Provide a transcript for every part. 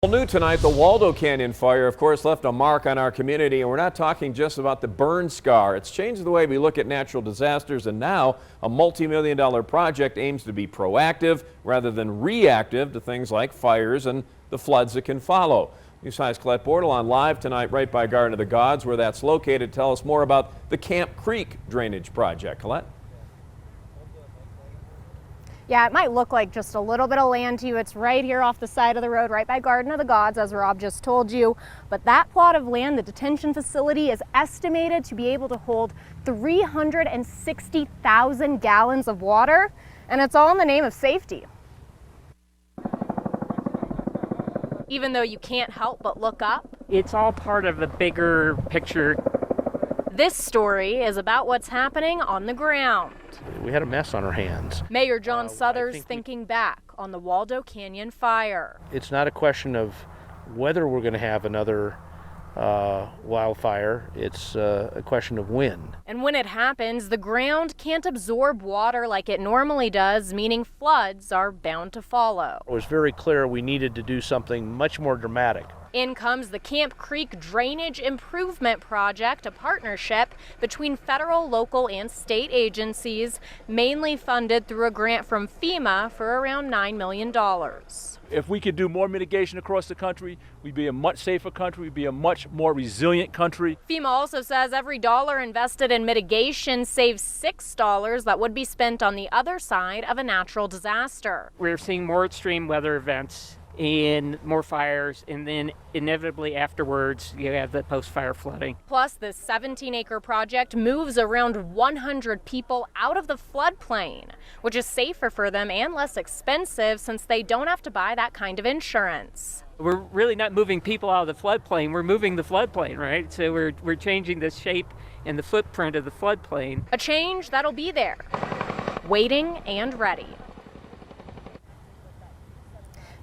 Well, new tonight, the Waldo Canyon fire, of course, left a mark on our community, and we're not talking just about the burn scar. It's changed the way we look at natural disasters, and now a multi-million-dollar project aims to be proactive rather than reactive to things like fires and the floods that can follow. News 5's Colette Bordelon live tonight right by Garden of the Gods, where that's located. Tell us more about the Camp Creek drainage project. Colette? Yeah, it might look like just a little bit of land to you. It's right here off the side of the road, right by Garden of the Gods, as Rob just told you. But that plot of land, the detention facility, is estimated to be able to hold 360,000 gallons of water, and it's all in the name of safety. Even though you can't help but look up, it's all part of the bigger picture. This story is about what's happening on the ground. We had a mess on our hands. Mayor John Suthers thinking back on the Waldo Canyon fire. It's not a question of whether we're going to have another wildfire. It's a question of when. And when it happens, the ground can't absorb water like it normally does, meaning floods are bound to follow. It was very clear we needed to do something much more dramatic. In comes the Camp Creek Drainage Improvement Project, a partnership between federal, local, and state agencies, mainly funded through a grant from FEMA for around $9 million. If we could do more mitigation across the country, we'd be a much safer country, we'd be a much more resilient country. FEMA also says every dollar invested in mitigation saves $6 that would be spent on the other side of a natural disaster. We're seeing more extreme weather events and more fires, and then inevitably afterwards you have the post-fire flooding. Plus, this 17-acre project moves around 100 people out of the floodplain, which is safer for them and less expensive since they don't have to buy that kind of insurance. We're really not moving people out of the floodplain, we're moving the floodplain, right? So we're changing the shape and the footprint of the floodplain. A change that'll be there, waiting and ready.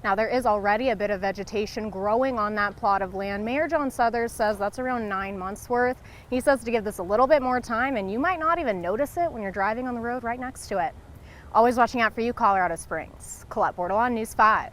Now, there is already a bit of vegetation growing on that plot of land. Mayor John Suthers says that's around 9 months worth. He says to give this a little bit more time, and you might not even notice it when you're driving on the road right next to it. Always watching out for you, Colorado Springs. Colette Bordelon, News 5.